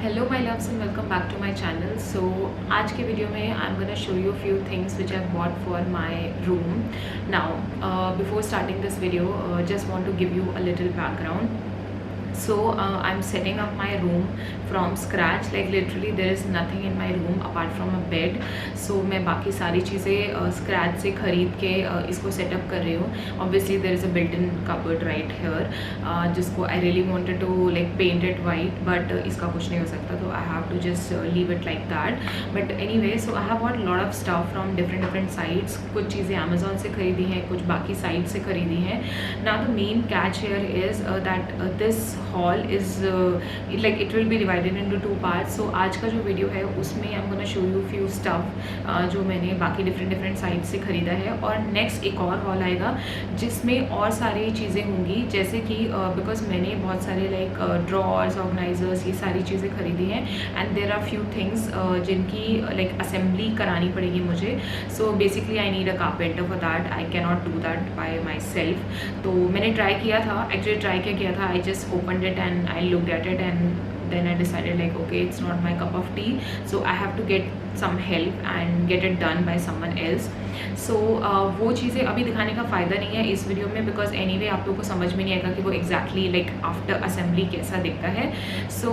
Hello my loves and welcome back to my channel. So आज के video में I am gonna show you few things which I bought for my room. Now before starting this video just want to give you a little background. So I'm setting up my room from scratch, like literally there is nothing in my room apart from a bed. So मैं बाकी सारी चीज़ें scratch से ख़रीद के इसको setup कर रही हूँ. Obviously there is a built-in cupboard right here जिसको I really wanted to like paint it white, but इसका कुछ नहीं हो सकता, तो I have to just leave it like that. But anyway, so I have bought a lot of stuff from different sites. कुछ चीज़ें Amazon से ख़रीदी हैं, कुछ बाकी साइट से ख़रीदी हैं. Now the main catch here is that this haul is like it will be divided into two parts. So आज का जो वीडियो है उसमें I'm gonna show you few stuff जो मैंने बाकी different साइट से ख़रीदा है, और नेक्स्ट एक और हॉल आएगा जिसमें और सारी चीज़ें होंगी, जैसे कि बिकॉज मैंने बहुत सारे लाइक ड्रॉर्स, ऑर्गेनाइजर्स, ये सारी चीज़ें ख़रीदी हैं and there are few things जिनकी लाइक असेंबली करानी पड़ेगी मुझे. So basically I need a carpenter for that. I can not do that by my self. तो मैंने ट्राई किया था, एक्चुअली ट्राई क्या किया था, I just opened it and I looked at it and then I decided like okay, it's not my cup of tea, so I have to get some help and get it done by someone else. So वो चीज़ें अभी दिखाने का फ़ायदा नहीं है इस video में, बिकॉज एनीवे आप लोगों को समझ में नहीं आएगा कि वो एग्जैक्टली लाइक आफ्टर असेंबली कैसा दिखता है. So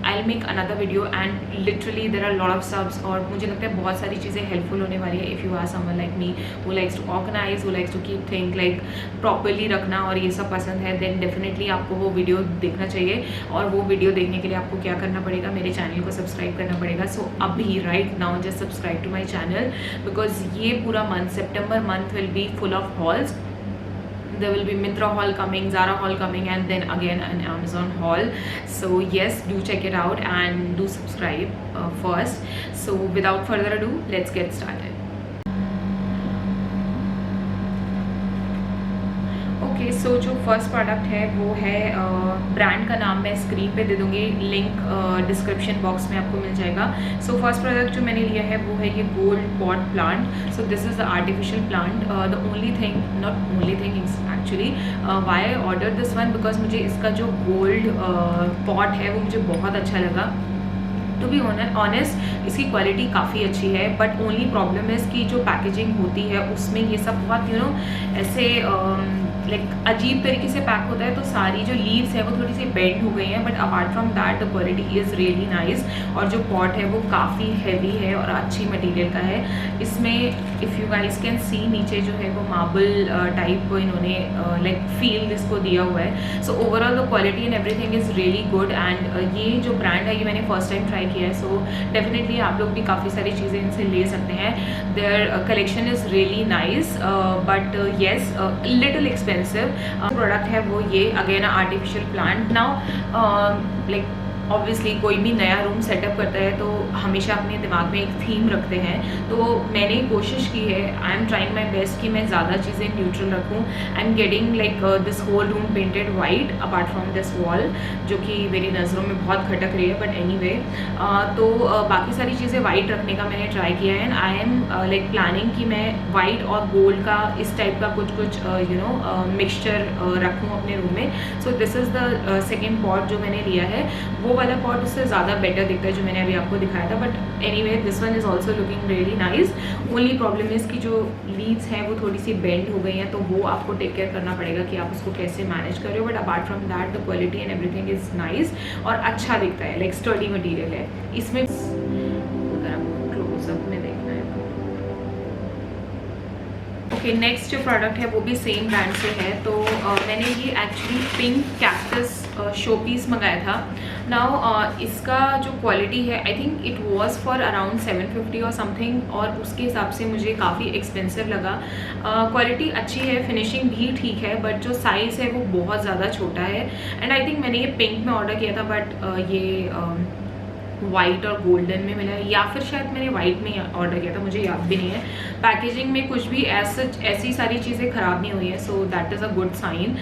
I will make another video and literally there are lot of subs, और मुझे लगता है बहुत सारी चीज़ें हेल्पफुल होने वाली है. If you are someone like me who likes to organize, who likes to keep thing like properly रखना और ये सब पसंद है, देन डेफिनेटली आपको वो वीडियो देखना चाहिए. और वो वीडियो देखने के लिए आपको क्या करना पड़ेगा, मेरे चैनल को सब्सक्राइब करना पड़ेगा. सो अभी right now just subscribe to my channel, because ये पूरा month, September month will be full of hauls. There will be Myntra haul coming, Zara haul coming, and then again an Amazon haul. So yes, do check it out and do subscribe first. So without further ado, let's get started. Okay, so जो first product है वो है brand का नाम मैं screen पे दे दूँगी, link description box में आपको मिल जाएगा. सो फर्स्ट प्रोडक्ट जो मैंने लिया है वो है ये gold pot plant. So this is the artificial plant. The only thing, not only thing actually why I order this one, because मुझे इसका जो गोल्ड पॉट है वो मुझे बहुत अच्छा लगा. टू बी ऑनेस्ट इसकी क्वालिटी काफ़ी अच्छी है, बट ओनली प्रॉब्लम है इसकी जो पैकेजिंग होती है उसमें ये सब बहुत ऐसे लाइक अजीब तरीके से पैक होता है, तो सारी जो लीव्स है वो थोड़ी सी बेंड हो गई हैं. But apart from that the quality is really nice, और जो पॉट है वो काफ़ी हैवी है और अच्छी मटेरियल का है. इसमें if you guys can see नीचे जो है वो मार्बल टाइप इन्होंने लाइक फील इसको दिया हुआ है. So overall the quality and everything is really good. And ये जो ब्रांड है ये मैंने फर्स्ट टाइम ट्राई किया है, सो डेफिनेटली आप लोग भी काफ़ी सारी चीज़ें इनसे ले सकते हैं. There collection is really nice, but yes little expensive. Product है वो ये again artificial plant. Now like obviously कोई भी नया रूम सेटअप करता है तो हमेशा अपने दिमाग में एक थीम रखते हैं, तो मैंने कोशिश की है, I am trying my best कि मैं ज़्यादा चीज़ें न्यूट्रल रखूँ. I am getting like this whole room painted white apart from this wall, जो कि मेरी नज़रों में बहुत खटक रही है, बट एनीवे तो बाकी सारी चीज़ें वाइट रखने का मैंने ट्राई किया है. And I am like planning कि मैं वाइट और गोल्ड का इस टाइप का कुछ मिक्सचर रखूँ अपने रूम में. सो this is the second pot जो मैंने लिया है. वो वाला पॉट उससे ज़्यादा बेटर दिखता है जो मैंने अभी आपको दिखाया था, but anyway this one is also looking really nice. Only problem is कि जो लीव्स हैं वो थोड़ी सी बेंड हो गई हैं, तो वो आपको टेक केयर करना पड़ेगा कि आप उसको कैसे मैनेज कर रहे हो. But apart from that the quality and everything is nice और अच्छा दिखता है, लाइक स्टर्डी मटीरियल है. इसमें अगर आपको क्लोजअप में देखना है तो ओके, नेक्स्ट जो प्रोडक्ट है वो भी सेम ब्रांड से है. तो मैंने ये actually pink cactus show piece मंगाया था. नाउ इसका जो क्वालिटी है I think it was for around 750 और समथिंग, और उसके हिसाब से मुझे काफ़ी एक्सपेंसिव लगा. क्वालिटी अच्छी है, फिनिशिंग भी ठीक है, बट जो साइज़ है वो बहुत ज़्यादा छोटा है. एंड आई थिंक मैंने ये पिंक में ऑर्डर किया था, बट ये वाइट और गोल्डन में मिला है, या फिर शायद मैंने वाइट में ऑर्डर किया था, मुझे याद भी नहीं है. पैकेजिंग में कुछ भी ऐसी सारी चीज़ें ख़राब नहीं हुई है, so that is a good sign.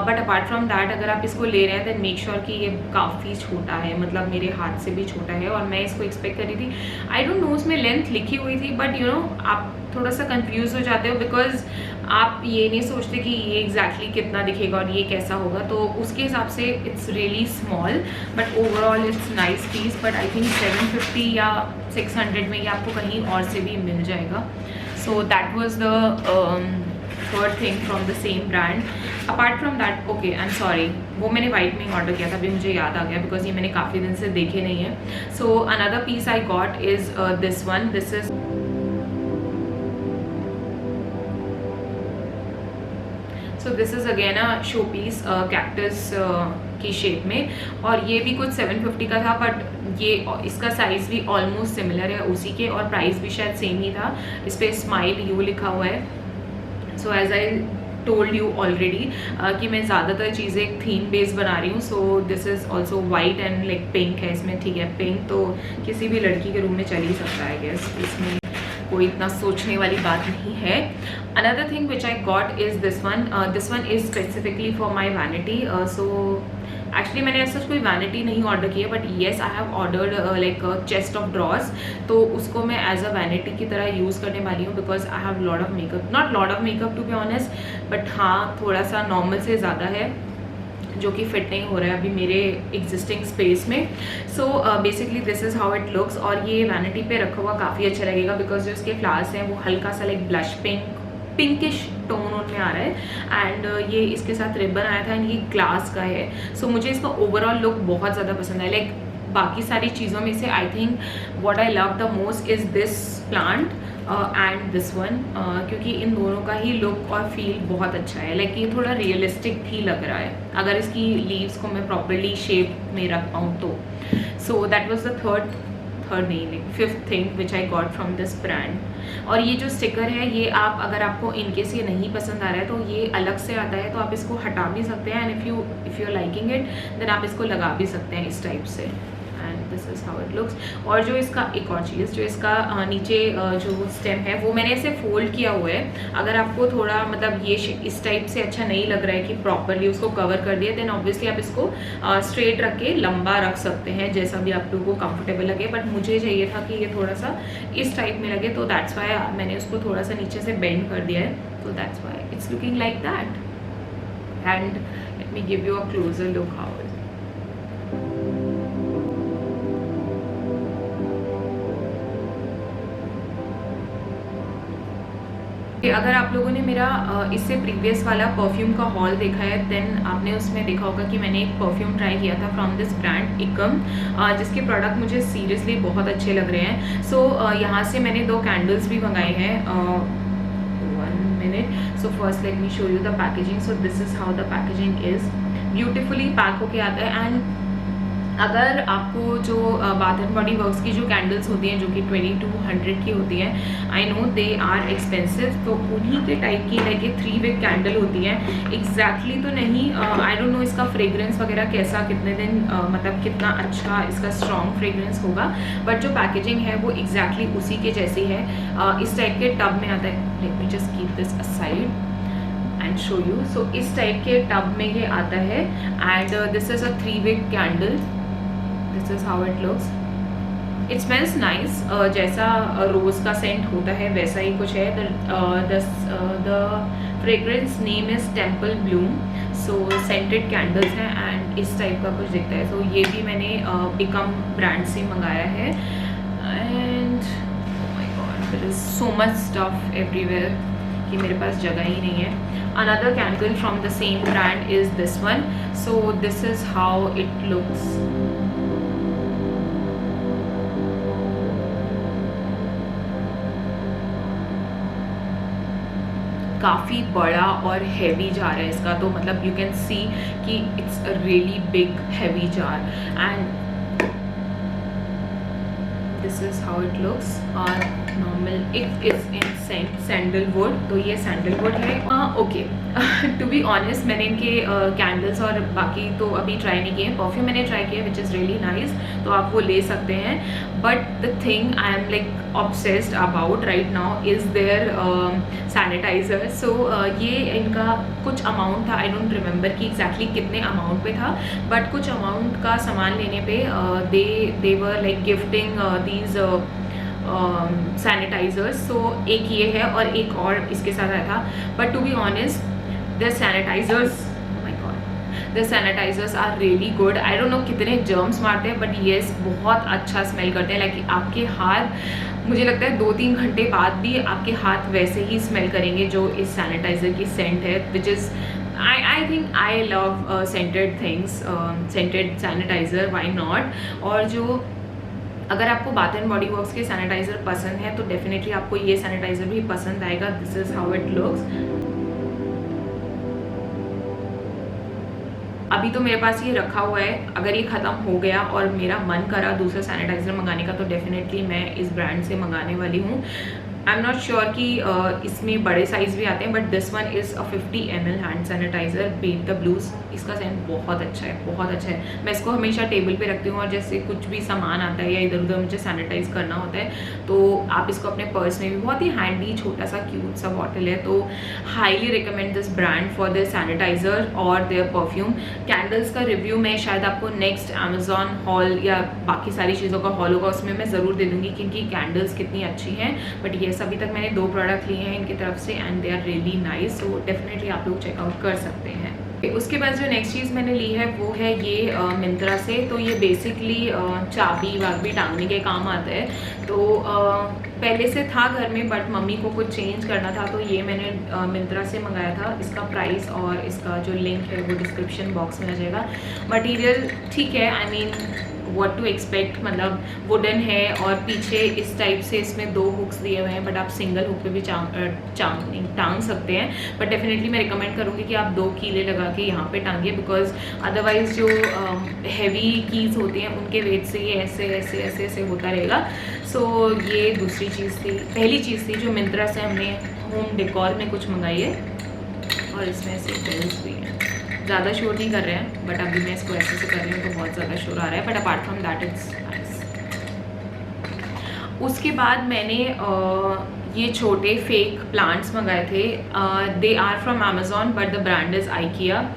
But apart from that अगर आप इसको ले रहे हैं देन मेक श्योर कि ये काफ़ी छोटा है, मतलब मेरे हाथ से भी छोटा है, और मैं इसको एक्सपेक्ट करी थी. आई डोंट नो उसमें लेंथ लिखी हुई थी, बट आप थोड़ा सा कंफ्यूज हो जाते हो, बिकॉज आप ये नहीं सोचते कि ये एग्जैक्टली कितना दिखेगा और ये कैसा होगा, तो उसके हिसाब से it's really small but overall it's nice piece. But I think 750 या 600 में ये आपको कहीं और से भी मिल जाएगा। सो that was the third thing from the same brand. Apart from that, okay I am sorry, वो मैंने वाइट में ही ऑर्डर किया था, अभी मुझे याद आ गया बिकॉज ये मैंने काफ़ी दिन से देखे नहीं है। So another piece I got is this one. This is so this is again a show piece cactus की शेप में, और ये भी कुछ 750 का था, बट ये इसका साइज़ भी ऑलमोस्ट सिमिलर है उसी के, और प्राइस भी शायद सेम ही था। इस पर स्माइल यू लिखा हुआ है। So as I told you already कि मैं ज़्यादातर चीज़ें एक थीम बेस बना रही हूँ। सो this is also white and like pink है इसमें, ठीक है। पिंक तो किसी भी लड़की के रूम में चल ही सकता है गेस, इसमें कोई इतना सोचने वाली बात नहीं है। Another thing which I got is this one. This one is specifically for my vanity. So actually मैंने ऐसा कोई वैनिटी नहीं ऑर्डर किया, but yes I have ordered like chest of drawers, तो उसको मैं एज अ वैनिटी की तरह यूज़ करने वाली हूँ because I have lot of makeup, not lot of makeup to be honest, but हाँ थोड़ा सा नॉर्मल से ज़्यादा है जो कि फिट नहीं हो रहा है अभी मेरे एग्जिस्टिंग स्पेस में। So basically this is how it looks, और ये वैनिटी पे रखा हुआ काफ़ी अच्छा लगेगा बिकॉज जो इसके फ्लावर्स हैं वो हल्का सा लाइक ब्लश पिंकिश टोन में आ रहा है। एंड ये इसके साथ रिबन आया था एंड ये ग्लास का है। सो मुझे इसका ओवरऑल लुक बहुत ज़्यादा पसंद है। लाइक बाकी सारी चीज़ों में से I think what I love the most is this plant and this one, क्योंकि इन दोनों का ही लुक और फील बहुत अच्छा है। लाइक ये थोड़ा रियलिस्टिक भी लग रहा है अगर इसकी लीव्स को मैं प्रॉपरली शेप में रख पाऊँ तो। So that was the third नहीं like fifth thing which I got from this brand. और ये जो स्टिकर है ये आप अगर आपको इनकेस ये नहीं पसंद आ रहा है तो ये अलग से आता है, तो आप इसको हटा भी सकते हैं and if you are liking it then आप इसको लगा भी सकते हैं इस टाइप से। This is how it looks. और जो इसका एक और चीज़, जो इसका नीचे जो स्टेम है वो मैंने ऐसे फोल्ड किया हुआ है। अगर आपको थोड़ा मतलब ये इस टाइप से अच्छा नहीं लग रहा है कि प्रॉपरली उसको कवर कर दिया, देन ऑब्वियसली आप इसको स्ट्रेट रख के लंबा रख सकते हैं जैसा भी आप लोगों को कंफर्टेबल लगे। बट मुझे चाहिए था कि ये थोड़ा सा इस टाइप में लगे, तो दैट्स वाई मैंने उसको थोड़ा सा नीचे से बेंड कर दिया है, तो that's why it's looking like that. And let me give you a closure look how it. अगर आप लोगों ने मेरा इससे प्रीवियस वाला परफ्यूम का हॉल देखा है देन आपने उसमें देखा होगा कि मैंने एक परफ्यूम ट्राई किया था फ्रॉम दिस ब्रांड इकम, जिसके प्रोडक्ट मुझे सीरियसली बहुत अच्छे लग रहे हैं। सो यहाँ से मैंने 2 कैंडल्स भी मंगाए हैं। 1 minute. So first let me show you the packaging. So this is how the packaging is, beautifully pack होके आता है। एंड अगर आपको जो बाथ एंड बॉडी वर्क्स की जो कैंडल्स होती हैं जो कि 2200 की होती हैं, I know they are expensive, तो उन्हीं के टाइप की लाइक ये 3 wick कैंडल होती हैं। एग्जैक्टली तो नहीं, आई डोंट नो इसका फ्रेग्रेंस वगैरह कैसा, कितने दिन मतलब कितना अच्छा इसका स्ट्रॉन्ग फ्रेग्रेंस होगा, बट जो पैकेजिंग है वो एग्जैक्टली उसी के जैसी है। इस टाइप के टब में आता है। Let me just keep this aside and show you. So इस टाइप के टब में ये आता है and this is a 3 wick candle. This is how it looks. It smells nice, जैसा रोज़ का सेंट होता है वैसा ही कुछ है। The fragrance name is temple Bloom. So scented candles हैं एंड इस टाइप का कुछ दिखता है। सो ये भी मैंने इकम ब्रांड से मंगाया है। And oh my god, there is so much stuff everywhere कि मेरे पास जगह ही नहीं है। Another candle from the same brand is this one. So this is how it looks. काफ़ी बड़ा और हैवी जार है इसका, तो मतलब यू कैन सी कि it's a really big heavy jar. And this is how it looks. और normal it is in sandalwood, तो ये सैंडलवुड है। ओके, टू बी ऑनेस्ट मैंने इनके कैंडल्स और बाकी तो अभी ट्राई नहीं किए हैं। परफ्यूम मैंने ट्राई किया विच इज़ रियली नाइस, तो आप वो ले सकते हैं। But the thing I am like obsessed about right now is their sanitiser. So ये इनका कुछ अमाउंट था, आई डोंट रिमेंबर कि एग्जैक्टली कितने अमाउंट पे था, बट कुछ अमाउंट का सामान लेने पे they were like gifting these sanitisers. So एक ये है और एक और इसके साथ आया था, but to be honest the sanitizers, the sanitizers are really good. I don't know कितने जर्म्स मारते हैं, बट येस बहुत अच्छा स्मेल करते हैं। लाइक आपके हाथ, मुझे लगता है 2-3 घंटे बाद भी आपके हाथ वैसे ही स्मेल करेंगे जो इस सैनिटाइज़र की सेंट है, which is I think I love scented things, scented sanitizer, why not. और जो अगर आपको बाथ एंड बॉडी वर्क्स के सैनिटाइज़र पसंद है तो डेफिनेटली आपको ये सैनिटाइज़र भी पसंद आएगा। This is how it looks. अभी तो मेरे पास ये रखा हुआ है, अगर ये ख़त्म हो गया और मेरा मन करा दूसरा सैनिटाइज़र मंगाने का तो डेफिनेटली मैं इस ब्रांड से मंगाने वाली हूँ। आई एम नॉट श्योर कि इसमें बड़े साइज़ भी आते हैं, but this one is a 50 ml hand sanitizer beat the blues. इसका सेंट बहुत अच्छा है, बहुत अच्छा है। मैं इसको हमेशा टेबल पे रखती हूँ और जैसे कुछ भी सामान आता है या इधर उधर मुझे सैनिटाइज़ करना होता है तो आप इसको अपने पर्स में भी, बहुत ही हैंडी छोटा सा क्यूट सा बॉटल है। तो highly recommend this brand for their sanitizer और देयर परफ्यूम। कैंडल्स का रिव्यू मैं शायद आपको नेक्स्ट अमेजॉन हॉल या बाकी सारी चीज़ों का हॉल होगा उसमें मैं ज़रूर दे दूँगी कि इनकी कैंडल्स कितनी अच्छी हैं। बट येस, अभी तक मैंने 2 प्रोडक्ट लिए हैं इनकी तरफ से and they are really nice, so definitely आप लोग चेकआउट कर सकते हैं। उसके बाद जो नेक्स्ट चीज़ मैंने ली है वो है ये मिंत्रा से। तो ये बेसिकली चाबी वाबी टांगने के काम आता है। तो पहले से था घर में, बट मम्मी को कुछ चेंज करना था तो ये मैंने मिंत्रा से मंगाया था। इसका प्राइस और इसका जो लिंक है वो डिस्क्रिप्शन बॉक्स में आ जाएगा। मटेरियल ठीक है, I mean what to expect, मतलब वुडन है और पीछे इस टाइप से इसमें 2 हुक्स दिए हुए हैं, बट आप सिंगल हुक पे भी टांग सकते हैं। बट डेफिनेटली मैं रिकमेंड करूँगी कि आप 2 कीले लगा के यहाँ पे टांगिए, बिकॉज अदरवाइज़ जो हैवी कीज़ होती हैं उनके वेट से ये ऐसे ऐसे ऐसे ऐसे होता रहेगा। सो ये दूसरी चीज़ थी, पहली चीज़ थी जो मिंत्रा से हमने होम डेकोर में कुछ मंगाई है। और इसमें से बेल्स भी हैं, ज़्यादा शोर नहीं कर रहे हैं, बट अभी मैं इसको ऐसे से कर रही हूँ तो बहुत ज़्यादा शोर आ रहा है, but apart from that it's nice. उसके बाद मैंने ये छोटे फेक प्लांट्स मंगाए थे। They are from Amazon but the brand is IKEA.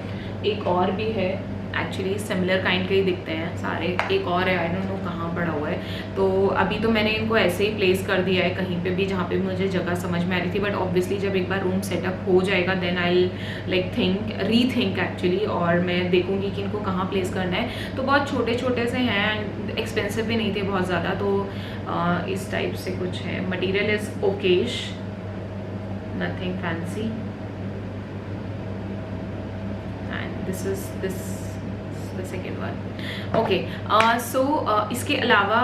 एक और भी है, एक्चुअली सिमिलर काइंड के ही दिखते हैं सारे। एक और है, आई डोंट नो कहाँ पड़ा हुआ है। तो अभी तो मैंने इनको ऐसे ही प्लेस कर दिया है कहीं पे भी जहाँ पे मुझे जगह समझ में आ रही थी, बट ऑब्वियसली जब एक बार रूम सेटअप हो जाएगा then I like rethink actually, और मैं देखूँगी कि इनको कहाँ प्लेस करना है। तो बहुत छोटे छोटे से हैं, एक्सपेंसिव भी नहीं थे बहुत ज़्यादा। तो इस टाइप से कुछ है। Material is okayish, nothing fancy, and this is the second one. Okay, so इसके अलावा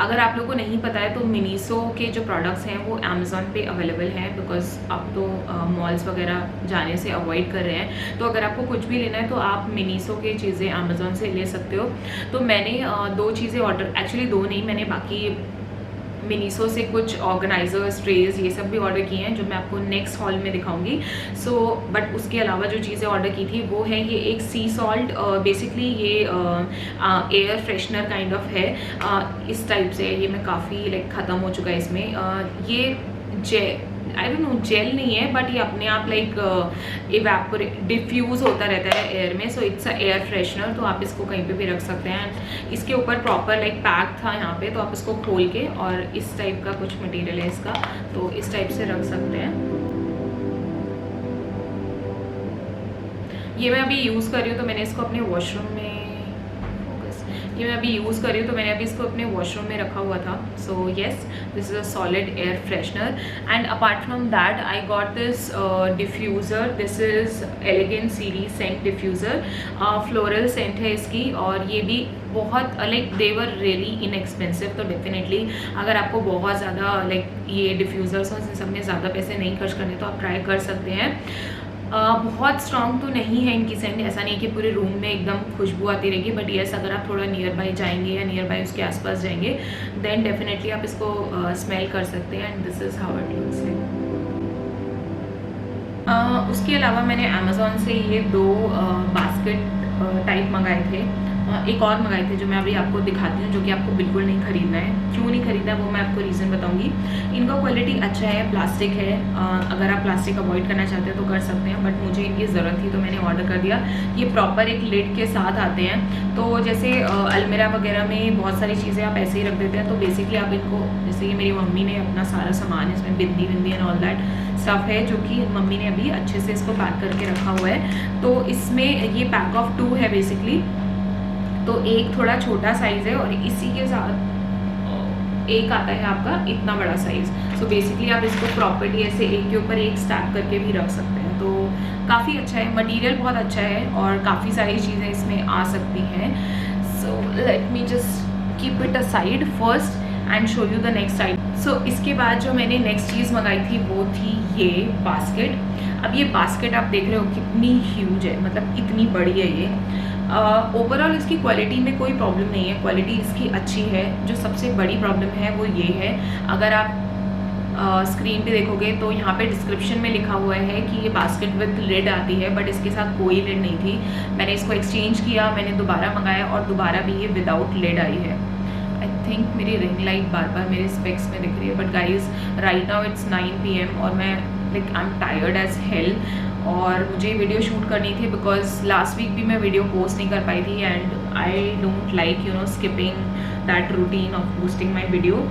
अगर आप लोगों को नहीं पता है तो मिनीसो के जो प्रोडक्ट्स हैं वो अमेज़ॉन पे अवेलेबल हैं, बिकॉज अब तो मॉल्स वगैरह जाने से अवॉइड कर रहे हैं। तो अगर आपको कुछ भी लेना है तो आप मिनीसो के चीज़ें अमेज़ॉन से ले सकते हो। तो मैंने 2 चीज़ें ऑर्डर, एक्चुअली 2 नहीं, मैंने बाकी मिनीसो से कुछ ऑर्गेनाइजर्स, ट्रेज, ये सब भी ऑर्डर किए हैं जो मैं आपको नेक्स्ट हॉल में दिखाऊंगी। सो बट उसके अलावा जो चीज़ें ऑर्डर की थी वो है ये एक सी सॉल्ट, बेसिकली ये एयर फ्रेशनर काइंड ऑफ है। इस टाइप से ये मैं काफ़ी लाइक ख़त्म हो चुका है इसमें। ये आई डोंट नो जेल नहीं है, बट ये अपने आप लाइक इवेपोरेट डिफ्यूज़ होता रहता है एयर में। So it's a air freshener, तो आप इसको कहीं पे भी रख सकते हैं। इसके ऊपर प्रॉपर लाइक पैक था यहाँ पे, तो आप इसको खोल के, और इस टाइप का कुछ मटेरियल है इसका, तो इस टाइप से रख सकते हैं। ये मैं अभी यूज़ कर रही हूँ तो मैंने इसको अपने वॉशरूम में इसको अपने वॉशरूम में रखा हुआ था। So yes, this is a solid air freshener. And apart from that I got this diffuser. This is elegant series scent diffuser, floral scent है इसकी, और ये भी बहुत like they were really inexpensive. तो डेफिनेटली अगर आपको बहुत ज़्यादा लाइक ये डिफ्यूज़र्स और इन सब में ज़्यादा पैसे नहीं खर्च करने तो आप ट्राई कर सकते हैं। बहुत स्ट्रॉन्ग तो नहीं है इनकी सेंट, ऐसा नहीं कि पूरे रूम में एकदम खुशबू आती रहेगी, बट येस अगर आप थोड़ा नियर बाई जाएंगे या नियर बाई उसके आसपास जाएंगे देन डेफिनेटली आप इसको स्मेल कर सकते हैं। And this is how it looks like. उसके अलावा मैंने अमेज़ॉन से ये 2 बास्केट टाइप मंगाए थे। एक और मंगाए थे जो मैं अभी आपको दिखाती हूँ, जो कि आपको बिल्कुल नहीं खरीदना है। क्यों नहीं खरीदना है वो मैं आपको रीज़न बताऊँगी। इनका क्वालिटी अच्छा है, प्लास्टिक है, अगर आप प्लास्टिक अवॉइड करना चाहते हैं तो कर सकते हैं, बट मुझे इनकी ज़रूरत थी तो मैंने ऑर्डर कर दिया। ये प्रॉपर एक लिड के साथ आते हैं, तो जैसे अलमीरा वगैरह में बहुत सारी चीज़ें आप ऐसे ही रख देते हैं, तो बेसिकली आप इनको, जैसे कि मेरी मम्मी ने अपना सारा सामान इसमें बिंदी बिंदी एंड ऑल दैट स्टफ है, जो कि मम्मी ने अभी अच्छे से इसको पैक करके रखा हुआ है। तो इसमें ये पैक ऑफ 2 है बेसिकली, तो एक थोड़ा छोटा साइज़ है और इसी के साथ एक आता है आपका इतना बड़ा साइज़। सो बेसिकली आप इसको प्रॉपर्ली ऐसे एक के ऊपर एक स्टैक करके भी रख सकते हैं, तो काफ़ी अच्छा है, मटेरियल बहुत अच्छा है और काफ़ी सारी चीज़ें इसमें आ सकती हैं। So let me just keep it aside first and show you the next item. So इसके बाद जो मैंने नेक्स्ट चीज़ मंगाई थी वो थी ये बास्केट। अब ये बास्केट आप देख रहे हो कितनी ह्यूज है, मतलब इतनी बड़ी है ये। ओवरऑल इसकी क्वालिटी में कोई प्रॉब्लम नहीं है, क्वालिटी इसकी अच्छी है। जो सबसे बड़ी प्रॉब्लम है वो ये है, अगर आप स्क्रीन पे देखोगे तो यहाँ पे डिस्क्रिप्शन में लिखा हुआ है कि ये बास्केट विद लिड आती है, बट इसके साथ कोई लिड नहीं थी। मैंने इसको एक्सचेंज किया, मैंने दोबारा मंगाया और दोबारा भी ये विदाउट लिड आई है। आई थिंक मेरी रिंग लाइट बार बार मेरे स्पेक्स में दिख रही है, but guys right now it's 9 PM और मैं like I am tired as hell और मुझे वीडियो शूट करनी थी बिकॉज लास्ट वीक भी मैं वीडियो पोस्ट नहीं कर पाई थी and I don't like you know skipping that routine of posting my video,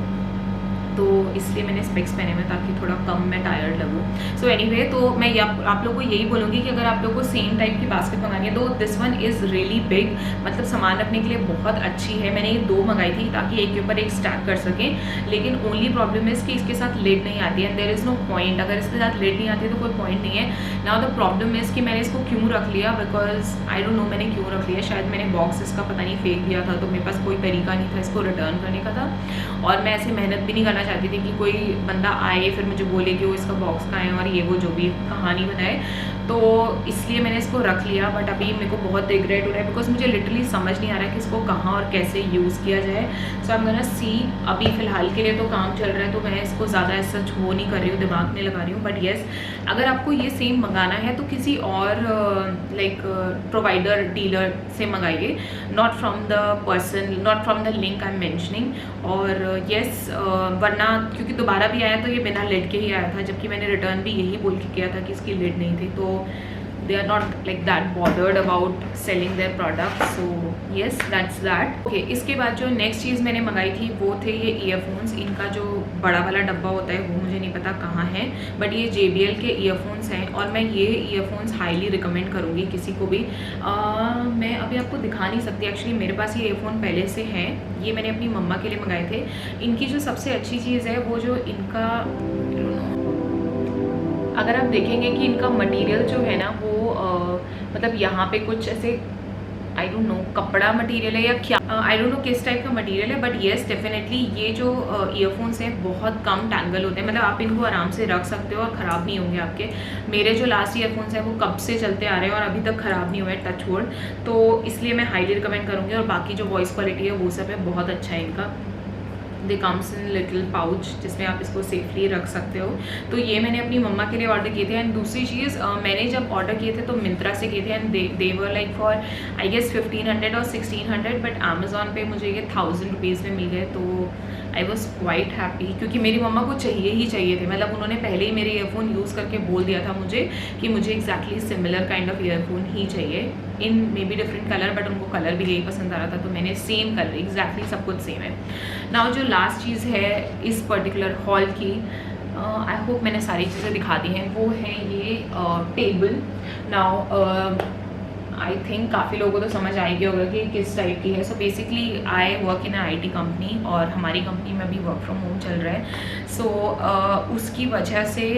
तो इसलिए मैंने स्पेक्स पहने में ताकि थोड़ा कम मैं टायर्ड लगूँ। सो एनीवे, तो मैं आप लोग को यही बोलूँगी कि अगर आप लोग को सेम टाइप की बास्केट मंगानी है तो this one is really big, मतलब सामान रखने के लिए बहुत अच्छी है। मैंने ये 2 मंगाई थी ताकि एक के ऊपर एक स्टैक कर सकें, लेकिन ओनली प्रॉब्लम इज़ कि इसके साथ लिड नहीं आती है and there is no point. अगर इसके साथ लिड नहीं आती है तो कोई पॉइंट नहीं है। नाउ द प्रॉब्लम इज़ कि मैंने इसको क्यों रख लिया, बिकॉज आई डोंट नो मैंने क्यों रख लिया। शायद मैंने बॉक्स इसका पता नहीं फेंक दिया था, तो मेरे पास कोई तरीका नहीं था इसको रिटर्न करने का था, और मैं ऐसे मेहनत भी नहीं करना चाहती थी कि कोई बंदा आए फिर मुझे बोले कि वो इसका बॉक्स कहाँ है और ये वो जो भी कहानी बनाए, तो इसलिए मैंने इसको रख लिया। बट अभी मेरे को बहुत रिग्रेट हो रहा है बिकॉज मुझे लिटरली समझ नहीं आ रहा है कि इसको कहाँ और कैसे यूज़ किया जाए। सो आई एम गोना सी, अभी फ़िलहाल के लिए तो काम चल रहा है तो मैं इसको ज़्यादा ऐसा वो नहीं कर रही हूँ, दिमाग नहीं लगा रही हूँ। बट येस, अगर आपको ये सेम मंगाना है तो किसी और लाइक प्रोवाइडर डीलर से मंगाइए, not from the person, not from the link I am mentioning. और येस, वरना क्योंकि दोबारा भी आया तो ये बिना लिड के ही आया था, जबकि मैंने रिटर्न भी यही बोल के किया था कि इसकी लिड नहीं थी, तो they are not like that bothered about selling their product. So yes, that's that. Okay, इसके बाद जो नेक्स्ट चीज़ मैंने मंगाई थी वो थे ये ईयरफोन्स। इनका जो बड़ा वाला डब्बा होता है वो मुझे नहीं पता कहाँ है, बट ये JBL के ईयरफोन्स हैं और मैं ये ईयरफोन्स हाईली रिकमेंड करूँगी किसी को भी। मैं अभी आपको दिखा नहीं सकती, एक्चुअली मेरे पास ये ईयरफोन पहले से हैं, ये मैंने अपनी मम्मा के लिए मंगाए थे। इनकी जो सबसे अच्छी चीज़ है वो जो इनका, अगर आप देखेंगे कि इनका मटेरियल जो है ना वो मतलब यहाँ पे कुछ ऐसे आई डोंट नो कपड़ा मटेरियल है या क्या, आई डोंट नो किस टाइप का मटेरियल है, बट येस डेफिनेटली ये जो ईयरफोन्स हैं बहुत कम टैंगल होते हैं, मतलब आप इनको आराम से रख सकते हो और ख़राब नहीं होंगे आपके। मेरे जो लास्ट ईयरफोन्स हैं वो कब से चलते आ रहे हैं और अभी तक ख़राब नहीं हुए, टच वुड, तो इसलिए मैं हाईली रिकमेंड करूँगी। और बाकी जो वॉइस क्वालिटी है वो सब है बहुत अच्छा है इनका। They comes in little pouch जिसमें आप इसको सेफली रख सकते हो। तो ये मैंने अपनी मम्मा के लिए ऑर्डर किए थे। एंड दूसरी चीज़, मैंने जब ऑर्डर किए थे तो मिंत्रा से किए थे and they were like for I guess 1500 और 1600, बट अमेज़ॉन पे मुझे ये 1000 रुपीज़ में मिल गए, तो आई वॉज क्वाइट हैप्पी, क्योंकि मेरी मम्मा को चाहिए ही चाहिए थे। मतलब उन्होंने पहले ही मेरे ईयरफोन यूज़ करके बोल दिया था मुझे कि मुझे exactly similar kind of earphone ही चाहिए, in maybe different colour, but उनको कलर भी यही पसंद आ रहा था, तो मैंने सेम कलर एग्जैक्टली सब कुछ सेम है। नाउ जो लास्ट चीज़ है इस पर्टिकुलर हॉल की, आई होप मैंने सारी चीज़ें दिखा दी हैं, वो है ये टेबल। नाउ आई थिंक काफ़ी लोगों को तो समझ आएगी होगा कि किस टाइप की है। सो basically I work in IT company और हमारी कंपनी में भी वर्क फ्रॉम होम चल रहा है। सो उसकी वजह से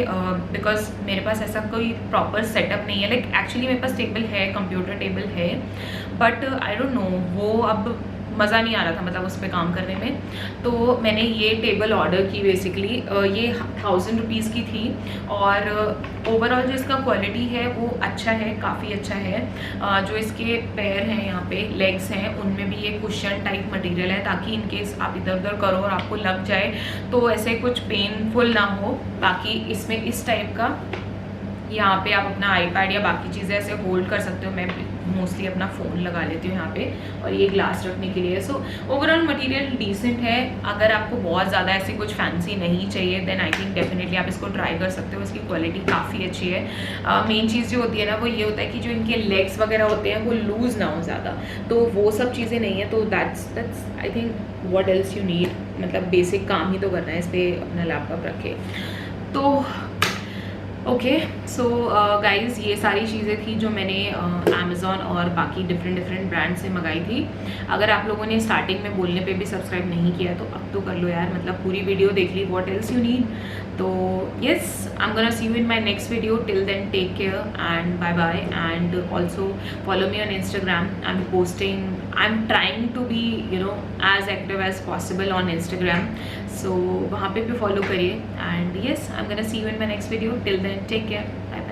बिकॉज मेरे पास ऐसा कोई प्रॉपर सेटअप नहीं है, लाइक एक्चुअली मेरे पास टेबल है, कंप्यूटर टेबल है, बट आई डोंट नो वो अब मज़ा नहीं आ रहा था मतलब उस पर काम करने में, तो मैंने ये टेबल ऑर्डर की। बेसिकली ये 1000 रुपीज़ की थी और ओवरऑल जो इसका क्वालिटी है वो अच्छा है, काफ़ी अच्छा है। जो इसके पैर हैं, यहाँ पे लेग्स हैं, उनमें भी ये कुशन टाइप मटेरियल है, ताकि इनकेस आप इधर उधर करो और आपको लग जाए तो ऐसे कुछ पेनफुल ना हो। बाकी इसमें इस टाइप का यहाँ पे आप अपना iPad या बाकी चीज़ें ऐसे होल्ड कर सकते हो। मैं मोस्टली अपना फ़ोन लगा लेती हूँ यहाँ पे, और ये ग्लास रखने के लिए। सो ओवरऑल मटेरियल डिसेंट है। अगर आपको बहुत ज़्यादा ऐसी कुछ फैंसी नहीं चाहिए देन आई थिंक डेफिनेटली आप इसको ट्राई कर सकते हो। इसकी क्वालिटी काफ़ी अच्छी है। मेन चीज़ जो होती है ना वो ये होता है कि जो इनके लेग्स वगैरह होते हैं वो लूज़ ना हो ज़्यादा, तो वो सब चीज़ें नहीं है। तो that's I think what else you need, मतलब बेसिक काम ही तो करना है, इस पर अपना लैपटॉप रखे तो ओके। सो गाइज़ ये सारी चीज़ें थी जो मैंने अमेज़ॉन और बाकी डिफरेंट ब्रांड से मंगाई थी। अगर आप लोगों ने स्टार्टिंग में बोलने पे भी सब्सक्राइब नहीं किया तो अब तो कर लो यार, मतलब पूरी वीडियो देख ली, व्हाट एल्स यू नीड। तो yes, I am gonna see you in my next video. Till then take care and bye bye, and also follow me on Instagram. I am trying to be as active as possible on Instagram, so वहाँ पे भी follow करिए। And yes, I am gonna see you in my next video. Till then take care, bye bye.